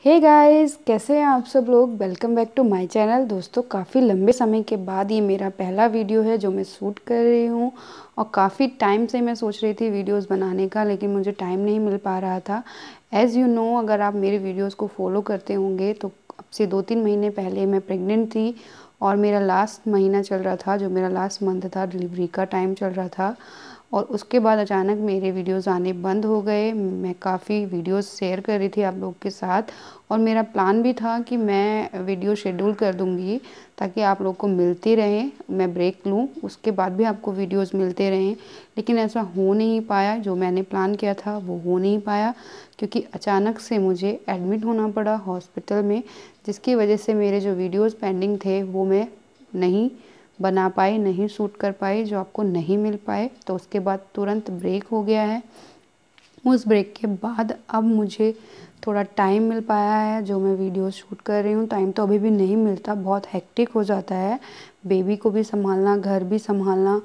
Hey guys, कैसे हैं आप सब लोग। Welcome back to my channel. दोस्तों, काफ़ी लंबे समय के बाद ये मेरा पहला वीडियो है जो मैं शूट कर रही हूँ। और काफ़ी टाइम से मैं सोच रही थी वीडियोस बनाने का, लेकिन मुझे टाइम नहीं मिल पा रहा था। एज़ यू नो, अगर आप मेरे वीडियोस को फॉलो करते होंगे तो अब से 2-3 महीने पहले मैं प्रेग्नेंट थी। और मेरा लास्ट महीना चल रहा था, जो मेरा लास्ट मंथ था, डिलीवरी का टाइम चल रहा था। और उसके बाद अचानक मेरे वीडियोस आने बंद हो गए। मैं काफ़ी वीडियोस शेयर कर रही थी आप लोग के साथ, और मेरा प्लान भी था कि मैं वीडियो शेड्यूल कर दूंगी ताकि आप लोग को मिलती रहें। मैं ब्रेक लूँ, उसके बाद भी आपको वीडियोस मिलते रहें, लेकिन ऐसा हो नहीं पाया। जो मैंने प्लान किया था वो हो नहीं पाया, क्योंकि अचानक से मुझे एडमिट होना पड़ा हॉस्पिटल में, जिसकी वजह से मेरे जो वीडियोस पेंडिंग थे वो मैं नहीं बना पाई, नहीं शूट कर पाई, जो आपको नहीं मिल पाए। तो उसके बाद तुरंत ब्रेक हो गया है। उस ब्रेक के बाद अब मुझे थोड़ा टाइम मिल पाया है जो मैं वीडियो शूट कर रही हूँ। टाइम तो अभी भी नहीं मिलता, बहुत हेक्टिक हो जाता है। बेबी को भी संभालना, घर भी संभालना,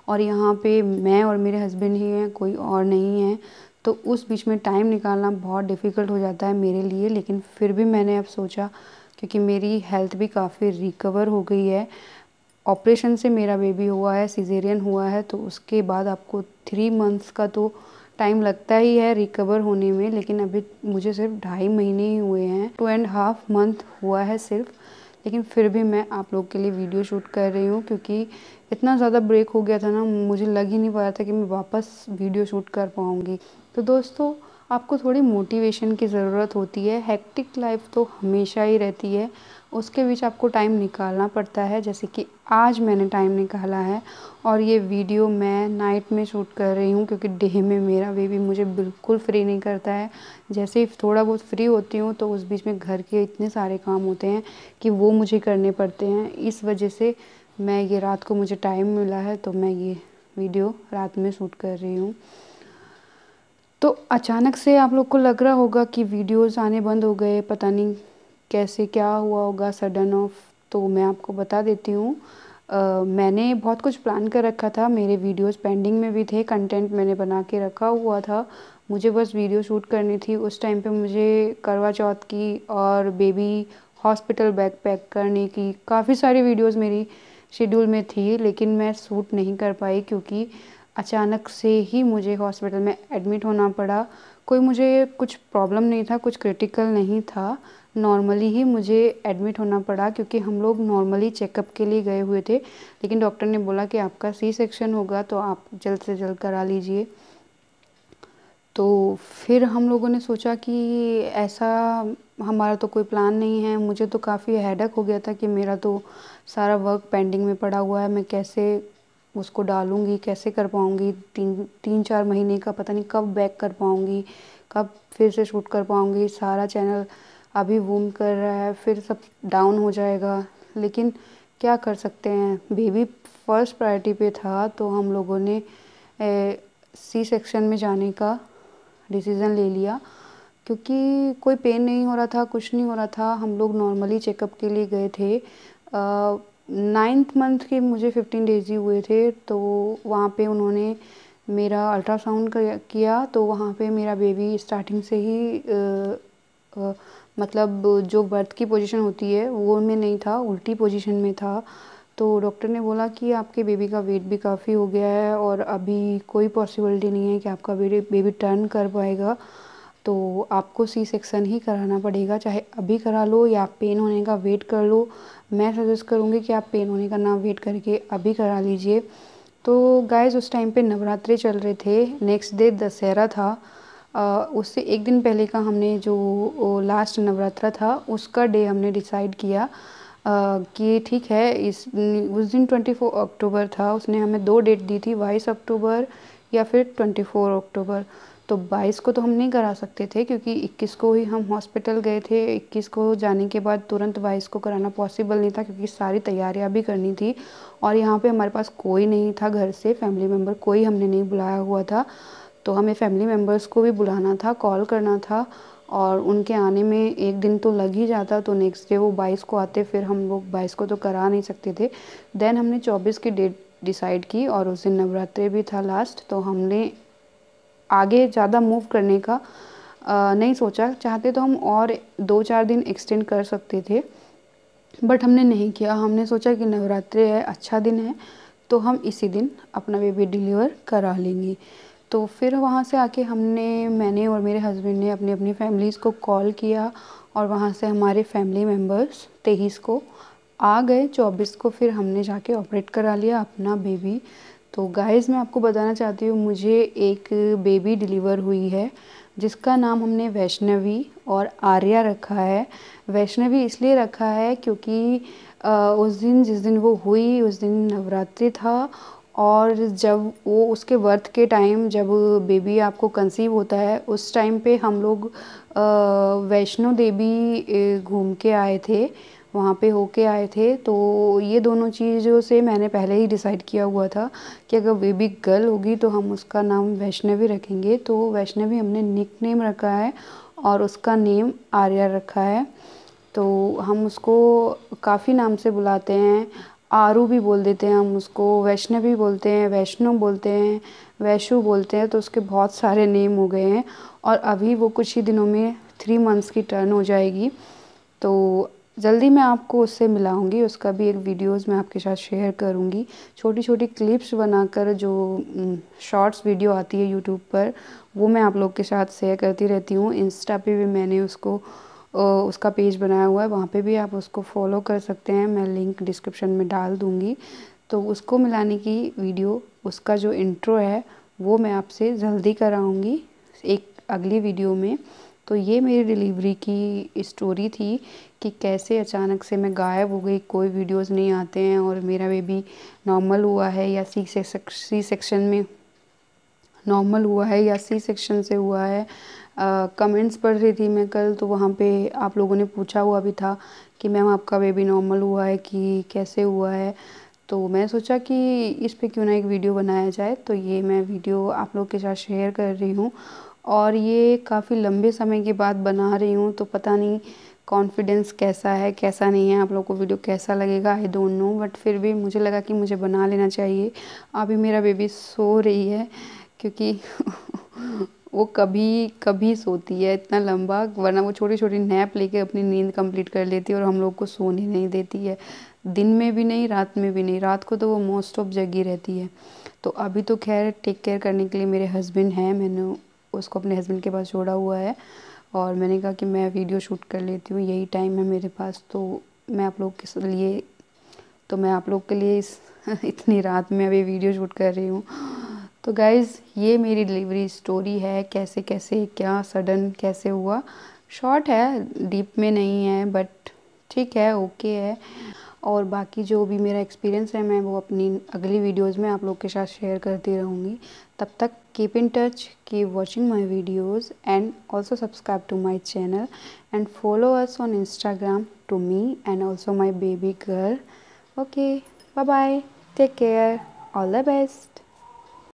और यहाँ पे मैं और मेरे हस्बैंड ही हैं, कोई और नहीं है। तो उस बीच में टाइम निकालना बहुत डिफ़िकल्ट हो जाता है मेरे लिए। लेकिन फिर भी मैंने अब सोचा, क्योंकि मेरी हेल्थ भी काफ़ी रिकवर हो गई है। ऑपरेशन से मेरा बेबी हुआ है, सिजेरियन हुआ है, तो उसके बाद आपको 3 मंथ्स का तो टाइम लगता ही है रिकवर होने में। लेकिन अभी मुझे सिर्फ 2.5 महीने ही हुए हैं, 2.5 मंथ हुआ है सिर्फ। लेकिन फिर भी मैं आप लोग के लिए वीडियो शूट कर रही हूँ, क्योंकि इतना ज़्यादा ब्रेक हो गया था ना, मुझे लग ही नहीं पा रहा था कि मैं वापस वीडियो शूट कर पाऊँगी। तो दोस्तों, आपको थोड़ी मोटिवेशन की ज़रूरत होती है। हेक्टिक लाइफ तो हमेशा ही रहती है, उसके बीच आपको टाइम निकालना पड़ता है। जैसे कि आज मैंने टाइम निकाला है, और ये वीडियो मैं नाइट में शूट कर रही हूँ, क्योंकि डे में मेरा बेबी मुझे बिल्कुल फ्री नहीं करता है। जैसे ही थोड़ा बहुत फ्री होती हूँ तो उस बीच में घर के इतने सारे काम होते हैं कि वो मुझे करने पड़ते हैं। इस वजह से मैं ये रात को मुझे टाइम मिला है तो मैं ये वीडियो रात में शूट कर रही हूँ। तो अचानक से आप लोग को लग रहा होगा कि वीडियोस आने बंद हो गए, पता नहीं कैसे क्या हुआ होगा सडन ऑफ। तो मैं आपको बता देती हूँ। मैंने बहुत कुछ प्लान कर रखा था, मेरे वीडियोस पेंडिंग में भी थे, कंटेंट मैंने बना के रखा हुआ था। मुझे बस वीडियो शूट करनी थी। उस टाइम पे मुझे करवा चौथ की और बेबी हॉस्पिटल बैग पैक करने की काफ़ी सारी वीडियोस मेरी शेड्यूल में थी, लेकिन मैं शूट नहीं कर पाई, क्योंकि अचानक से ही मुझे हॉस्पिटल में एडमिट होना पड़ा। कोई मुझे कुछ प्रॉब्लम नहीं था, कुछ क्रिटिकल नहीं था, नॉर्मली ही मुझे एडमिट होना पड़ा, क्योंकि हम लोग नॉर्मली चेकअप के लिए गए हुए थे। लेकिन डॉक्टर ने बोला कि आपका सी सेक्शन होगा, तो आप जल्द से जल्द करा लीजिए। तो फिर हम लोगों ने सोचा कि ऐसा हमारा तो कोई प्लान नहीं है। मुझे तो काफ़ी हेडेक हो गया था कि मेरा तो सारा वर्क पेंडिंग में पड़ा हुआ है, मैं कैसे उसको डालूँगी, कैसे कर पाऊँगी। 3-4 महीने का पता नहीं कब बैक कर पाऊँगी, कब फिर से शूट कर पाऊँगी। सारा चैनल अभी बूम कर रहा है, फिर सब डाउन हो जाएगा। लेकिन क्या कर सकते हैं, बेबी फर्स्ट प्रायोरिटी पे था, तो हम लोगों ने सी सेक्शन में जाने का डिसीज़न ले लिया, क्योंकि कोई पेन नहीं हो रहा था, कुछ नहीं हो रहा था। हम लोग नॉर्मली चेकअप के लिए गए थे। 9th मंथ के मुझे 15 डेज़ ही हुए थे, तो वहाँ पे उन्होंने मेरा अल्ट्रासाउंड किया। तो वहाँ पे मेरा बेबी स्टार्टिंग से ही मतलब जो बर्थ की पोजीशन होती है वो में नहीं था, उल्टी पोजीशन में था। तो डॉक्टर ने बोला कि आपके बेबी का वेट भी काफ़ी हो गया है, और अभी कोई पॉसिबिलिटी नहीं है कि आपका बेबी टर्न कर पाएगा, तो आपको सी सेक्शन ही कराना पड़ेगा। चाहे अभी करा लो या पेन होने का वेट कर लो। मैं सजेस्ट करूँगी कि आप पेन होने का ना वेट करके अभी करा लीजिए। तो गाइज़, उस टाइम पे नवरात्रि चल रहे थे, नेक्स्ट डे दशहरा था। उससे एक दिन पहले का हमने जो लास्ट नवरात्रा था उसका डे हमने डिसाइड किया कि ठीक है, उस दिन 24 अक्टूबर था। उसने हमें 2 डेट दी थी, 22 अक्टूबर या फिर 24 अक्टूबर। तो 22 को तो हम नहीं करा सकते थे, क्योंकि 21 को ही हम हॉस्पिटल गए थे। 21 को जाने के बाद तुरंत 22 को कराना पॉसिबल नहीं था, क्योंकि सारी तैयारियां भी करनी थी। और यहाँ पे हमारे पास कोई नहीं था घर से, फैमिली मेम्बर कोई हमने नहीं बुलाया हुआ था। तो हमें फैमिली मेम्बर्स को भी बुलाना था, कॉल करना था, और उनके आने में एक दिन तो लग ही जाता। तो नेक्स्ट डे वो 22 को आते, फिर हम लोग 22 को तो करा नहीं सकते थे। देन हमने 24 की डेट डिसाइड की, और उस दिन नवरात्रि भी था लास्ट। तो हमने आगे ज़्यादा मूव करने का नहीं सोचा, चाहते तो हम और 2-4 दिन एक्सटेंड कर सकते थे, बट हमने नहीं किया। हमने सोचा कि नवरात्रि है, अच्छा दिन है, तो हम इसी दिन अपना बेबी डिलीवर करा लेंगे। तो फिर वहाँ से आके मैंने और मेरे हस्बैंड ने अपनी अपनी फैमिलीज़ को कॉल किया, और वहाँ से हमारे फैमिली मेम्बर्स 23 को आ गए। 24 को फिर हमने जाके ऑपरेट करा लिया अपना बेबी। तो गाइज़, मैं आपको बताना चाहती हूँ, मुझे एक बेबी डिलीवर हुई है जिसका नाम हमने वैष्णवी और आर्या रखा है। वैष्णवी इसलिए रखा है क्योंकि उस दिन, जिस दिन वो हुई, उस दिन नवरात्रि था, और जब वो उसके बर्थ के टाइम, जब बेबी आपको कंसीव होता है, उस टाइम पे हम लोग वैष्णो देवी घूम के आए थे, वहाँ पे होके आए थे। तो ये दोनों चीज़ों से मैंने पहले ही डिसाइड किया हुआ था कि अगर बेबी गर्ल होगी तो हम उसका नाम वैष्णवी रखेंगे। तो वैष्णवी हमने निक नेम रखा है और उसका नेम आर्या रखा है। तो हम उसको काफ़ी नाम से बुलाते हैं, आरू भी बोल देते हैं हम उसको, वैष्णवी बोलते हैं, वैष्णो बोलते हैं, वैशु बोलते हैं। तो उसके बहुत सारे नेम हो गए हैं, और अभी वो कुछ ही दिनों में 3 मंथ्स की टर्न हो जाएगी। तो जल्दी मैं आपको उससे मिलाऊंगी, उसका भी एक वीडियोस मैं आपके साथ शेयर करूंगी। छोटी छोटी क्लिप्स बनाकर, जो शॉर्ट्स वीडियो आती है यूट्यूब पर, वो मैं आप लोग के साथ शेयर करती रहती हूँ। इंस्टा पे भी मैंने उसका पेज बनाया हुआ है, वहाँ पे भी आप उसको फॉलो कर सकते हैं, मैं लिंक डिस्क्रिप्शन में डाल दूँगी। तो उसको मिलाने की वीडियो, उसका जो इंट्रो है, वो मैं आपसे जल्दी कराऊँगी एक अगली वीडियो में। तो ये मेरी डिलीवरी की स्टोरी थी कि कैसे अचानक से मैं गायब हो गई, कोई वीडियोस नहीं आते हैं, और मेरा बेबी नॉर्मल हुआ है या सी सेक्शन में नॉर्मल हुआ है या सी सेक्शन से हुआ है। कमेंट्स पढ़ रही थी मैं कल, तो वहाँ पे आप लोगों ने पूछा हुआ भी था कि मैम आपका बेबी नॉर्मल हुआ है कि कैसे हुआ है। तो मैं सोचा कि इस पे क्यों ना एक वीडियो बनाया जाए, तो ये मैं वीडियो आप लोग के साथ शेयर कर रही हूँ। और ये काफ़ी लंबे समय के बाद बना रही हूँ, तो पता नहीं कॉन्फिडेंस कैसा है कैसा नहीं है, आप लोग को वीडियो कैसा लगेगा, आई डोंट नो, बट फिर भी मुझे लगा कि मुझे बना लेना चाहिए। अभी मेरा बेबी सो रही है, क्योंकि वो कभी कभी सोती है इतना लंबा, वरना वो छोटी छोटी नैप लेके अपनी नींद कंप्लीट कर लेती है और हम लोग को सोने नहीं देती है, दिन में भी नहीं, रात में भी नहीं। रात को तो वो मोस्ट ऑफ जगी रहती है। तो अभी तो खैर टेक केयर करने के लिए मेरे हस्बैंड हैं, मैंने उसको अपने हस्बैंड के पास छोड़ा हुआ है, और मैंने कहा कि मैं वीडियो शूट कर लेती हूँ, यही टाइम है मेरे पास, तो मैं आप लोग के लिए इतनी रात में अभी वीडियो शूट कर रही हूँ। तो गाइज़, ये मेरी डिलीवरी स्टोरी है, कैसे कैसे क्या सडन कैसे हुआ। शॉर्ट है, डीप में नहीं है, बट ठीक है, ओके है। और बाकी जो भी मेरा एक्सपीरियंस है, मैं वो अपनी अगली वीडियोस में आप लोग के साथ शेयर करती रहूँगी। तब तक keep in touch, keep watching my videos, and also subscribe to my channel and follow us on Instagram to me and also my baby girl. Okay, bye bye, take care, all the best.